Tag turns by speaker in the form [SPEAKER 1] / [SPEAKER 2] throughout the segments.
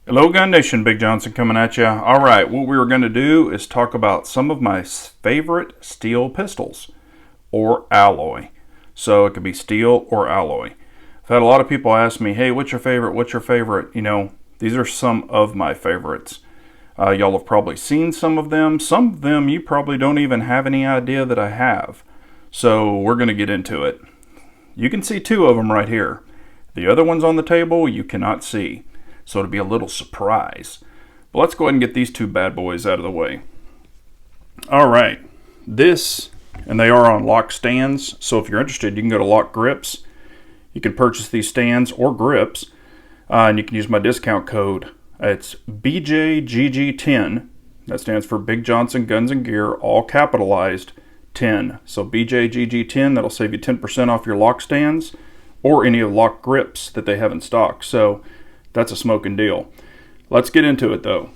[SPEAKER 1] Hello Gun Nation, Big Johnson coming at you. Alright, what we were going to do is talk about some of my favorite steel pistols, or alloy. So it could be steel or alloy. I've had a lot of people ask me, hey, what's your favorite, what's your favorite? You know, these are some of my favorites. Y'all have probably seen some of them. Some of them you probably don't even have any idea that I have. So we're going to get into it. You can see two of them right here. The other ones on the table you cannot see. So it'll be a little surprise. But let's go ahead and get these two bad boys out of the way. All right, this, and they are on lock stands. So if you're interested, you can go to Lock Grips. You can purchase these stands or grips, and you can use my discount code. It's BJGG10. That stands for Big Johnson Guns and Gear, all capitalized 10. So BJGG10, that'll save you 10% off your lock stands or any of Lock Grips that they have in stock. So that's a smoking deal. Let's get into it though.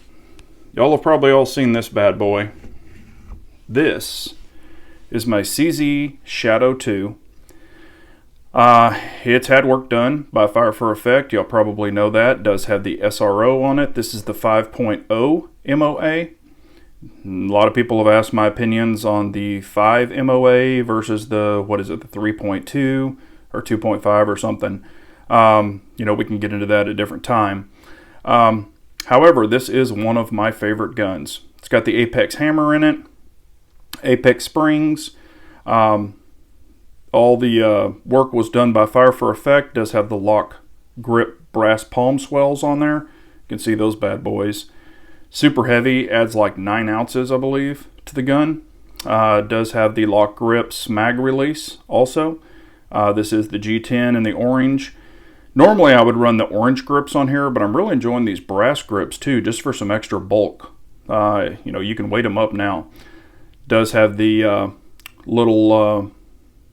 [SPEAKER 1] Y'all have probably all seen this bad boy. This is my CZ Shadow 2. It's had work done by Fire for Effect. Y'all probably know that. It does have the SRO on it. This is the 5.0 MOA. A lot of people have asked my opinions on the 5 MOA versus the, what is it, the 3.2 or 2.5 or something. You know, we can get into that at a different time. However, this is one of my favorite guns. It's got the Apex hammer in it, Apex springs. All the work was done by Fire for Effect. It does have the lock grip brass palm swells on there. You can see those bad boys. Super heavy, adds like 9 ounces, I believe, to the gun. It does have the lock grips mag release also. This is the G10 in the orange. Normally I would run the orange grips on here, but I'm really enjoying these brass grips too, just for some extra bulk. You know, you can weight them up now. It does have the little,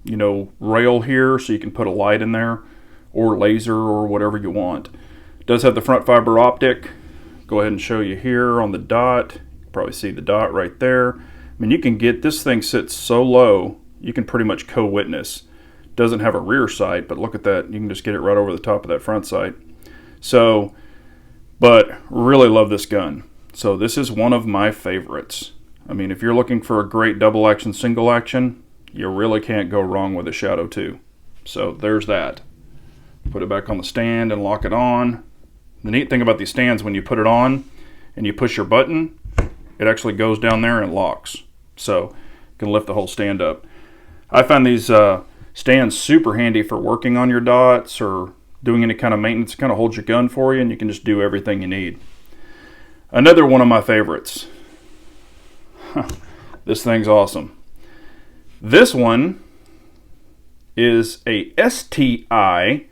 [SPEAKER 1] you know, rail here, so you can put a light in there, or laser, or whatever you want. It does have the front fiber optic. Go ahead and show you here on the dot. You can probably see the dot right there. I mean, you can get, this thing sits so low, you can pretty much co-witness. Doesn't have a rear sight, but look at that, you can just get it right over the top of that front sight. So, but really love this gun. So this is one of my favorites. I mean, if you're looking for a great double action, single action, you really can't go wrong with a Shadow 2. So there's that. Put it back on the stand and lock it on. The neat thing about these stands, when you put it on and you push your button, it actually goes down there and locks. So you can lift the whole stand up. I find these stands super handy for working on your dots or doing any kind of maintenance. It kind of holds your gun for you, and you can just do everything you need. Another one of my favorites. This thing's awesome. This one is a STI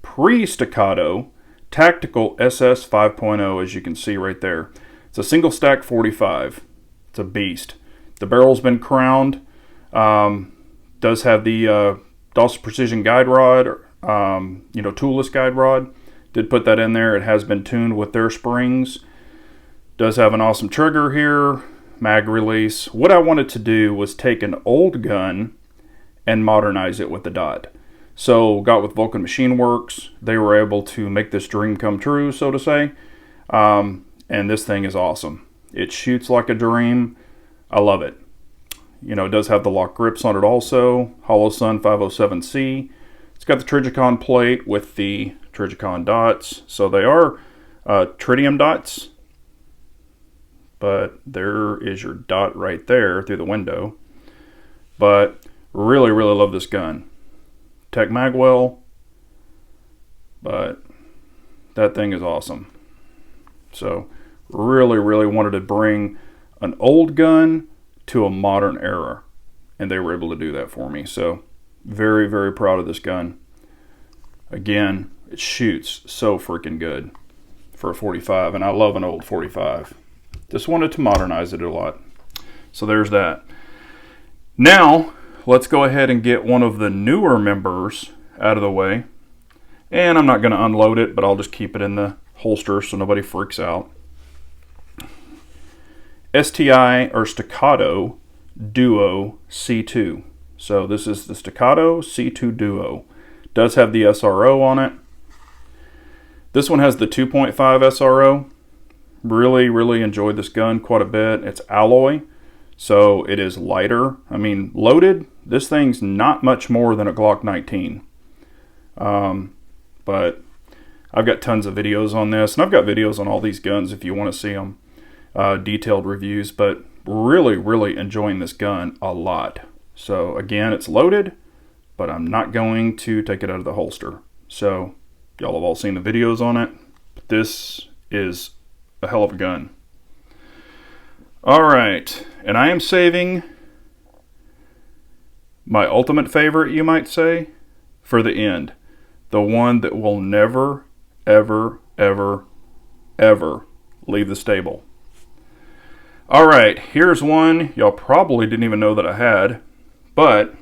[SPEAKER 1] pre-Staccato Tactical SS 5.0, as you can see right there. It's a single stack 45. It's a beast. The barrel's been crowned. Does have the Dawson Precision guide rod, you know, toolless guide rod. Did put that in there. It has been tuned with their springs. Does have an awesome trigger here, mag release. What I wanted to do was take an old gun and modernize it with the dot. So got with Vulcan Machine Works. They were able to make this dream come true, so to say. And this thing is awesome. It shoots like a dream. I love it. You know, it does have the lock grips on it also. Hollow Sun 507C. It's got the Trigicon plate with the Trigicon dots. So they are tritium dots. But there is your dot right there through the window. But really, really love this gun. Tech Magwell. But that thing is awesome. So really, really wanted to bring an old gun to a modern era, and they were able to do that for me. So very, very proud of this gun. Again, it shoots so freaking good for a 45, and I love an old 45. Just wanted to modernize it a lot. So there's that. Now let's go ahead and get one of the newer members out of the way, and I'm not going to unload it, but I'll just keep it in the holster so nobody freaks out. STI or Staccato Duo C2. So this is the Staccato C2 Duo. Does have the SRO on it. This one has the 2.5 SRO. Really enjoyed this gun quite a bit. It's alloy, so it is lighter. I mean, loaded, this thing's not much more than a Glock 19. But I've got tons of videos on this, and I've got videos on all these guns if you want to see them, detailed reviews, but really enjoying this gun a lot. So again, it's loaded, but I'm not going to take it out of the holster. So y'all have all seen the videos on it, but this is a hell of a gun. All right, and I am saving my ultimate favorite, you might say, for the end. The one that will never, ever leave the stable. All right, here's one y'all probably didn't even know that I had, but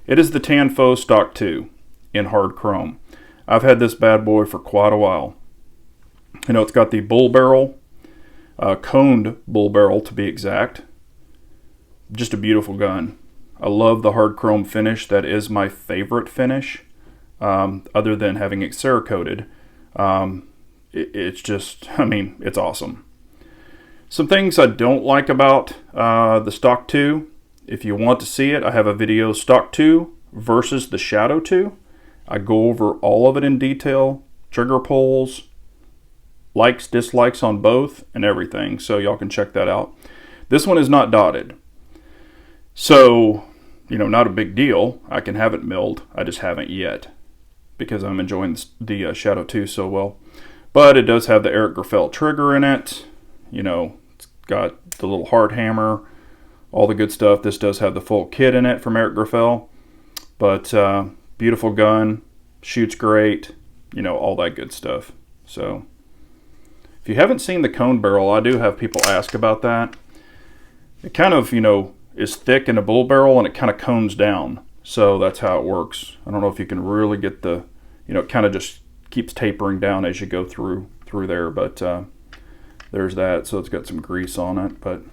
[SPEAKER 1] it is the tan Faux Stock 2 in hard chrome. I've had this bad boy for quite a while. You know, it's got the bull barrel, coned bull barrel to be exact. Just a beautiful gun. I love the hard chrome finish. That is my favorite finish, other than having it Cerakoted. It's just, I mean, it's awesome. Some things I don't like about the Stock 2. If you want to see it, I have a video, Stock 2 versus the Shadow 2. I go over all of it in detail, trigger pulls, likes, dislikes on both, and everything. So y'all can check that out. This one is not dotted. So, you know, not a big deal. I can have it milled. I just haven't yet because I'm enjoying the Shadow 2 so well. But it does have the Eric Grafel trigger in it. You know, it's got the little hard hammer, all the good stuff. This does have the full kit in it from Eric Grafel. But beautiful gun, shoots great, you know, all that good stuff. So if you haven't seen the cone barrel, I do have people ask about that. It kind of, you know, is thick in a bull barrel and it kind of cones down. So that's how it works. I don't know if you can really get the, you know, it kind of just keeps tapering down as you go through there, but there's that. So it's got some grease on it, but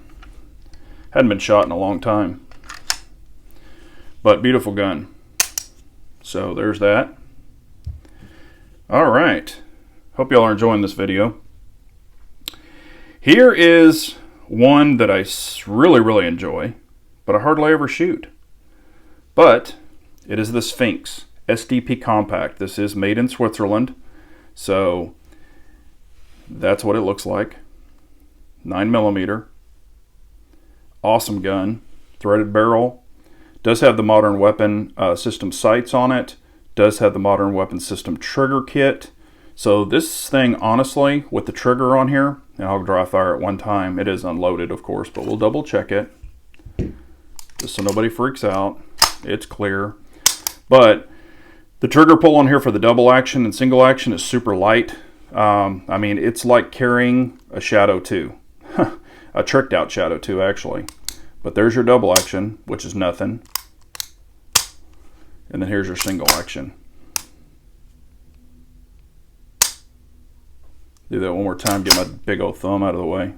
[SPEAKER 1] hadn't been shot in a long time. But beautiful gun. So there's that. All right. Hope y'all are enjoying this video. Here is one that I really enjoy, but I hardly ever shoot. But it is the Sphinx SDP Compact. This is made in Switzerland, so that's what it looks like. 9mm. Awesome gun. Threaded barrel. Does have the modern weapon system sights on it. Does have the modern weapon system trigger kit. So this thing, honestly, with the trigger on here, and I'll dry fire it one time. It is unloaded, of course, but we'll double check it just so nobody freaks out. It's clear. But the trigger pull on here for the double action and single action is super light. I mean, it's like carrying a Shadow 2. A tricked out Shadow 2, actually. But there's your double action, which is nothing. And then here's your single action. Do that one more time, get my big old thumb out of the way.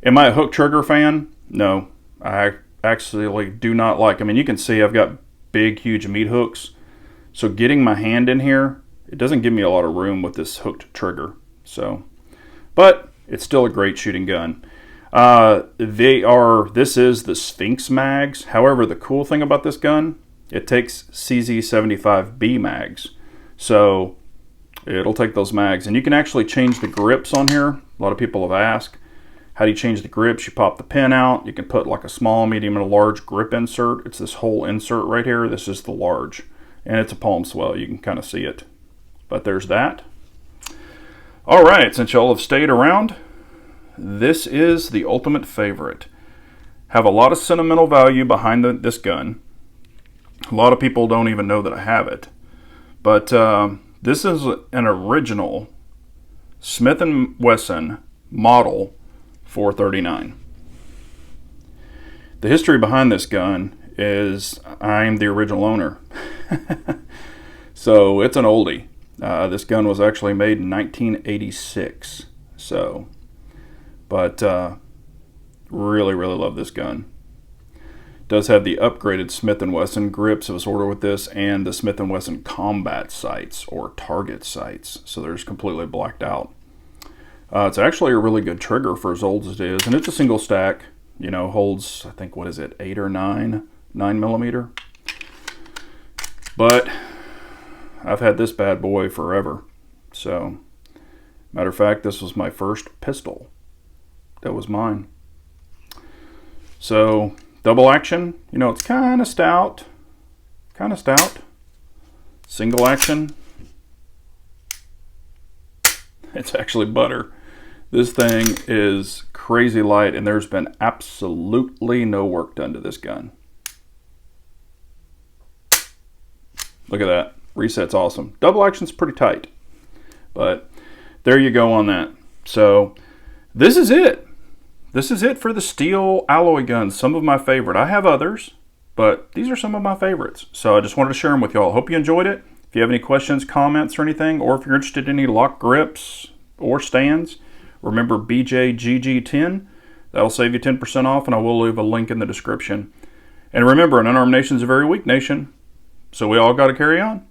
[SPEAKER 1] Am I a hook trigger fan? No, I actually do not like. I mean, you can see I've got big, huge meat hooks. So getting my hand in here, it doesn't give me a lot of room with this hooked trigger. So, but it's still a great shooting gun. This is the Sphinx mags. However, the cool thing about this gun, it takes CZ75B mags. So it'll take those mags, and you can actually change the grips on here. A lot of people have asked, how do you change the grips? You pop the pin out. You can put like a small, medium, and a large grip insert. It's this whole insert right here. This is the large, and it's a palm swell. You can kind of see it, but there's that. All right, since y'all have stayed around, this is the ultimate favorite. Have a lot of sentimental value behind this gun. A lot of people don't even know that I have it. But this is an original Smith & Wesson model 439. The history behind this gun is I'm the original owner. So it's an oldie. This gun was actually made in 1986. But really love this gun. Does have the upgraded Smith & Wesson grips. It was ordered with this and the Smith & Wesson combat sights or target sights. So they're just completely blacked out. It's actually a really good trigger for as old as it is. And it's a single stack, you know, holds, I think, what is it, 8 or 9mm. But I've had this bad boy forever. So, matter of fact, this was my first pistol. That was mine. So, double action, you know, it's kind of stout. Kind of stout. Single action, it's actually butter. This thing is crazy light, and there's been absolutely no work done to this gun. Look at that. Reset's awesome. Double action's pretty tight. But there you go on that. So this is it. This is it for the steel alloy guns. Some of my favorite. I have others, but these are some of my favorites. So I just wanted to share them with y'all. Hope you enjoyed it. If you have any questions, comments, or anything, or if you're interested in any lock grips or stands, remember BJGG10. That'll save you 10% off, and I will leave a link in the description. And remember, an unarmed nation is a very weak nation, so we all got to carry on.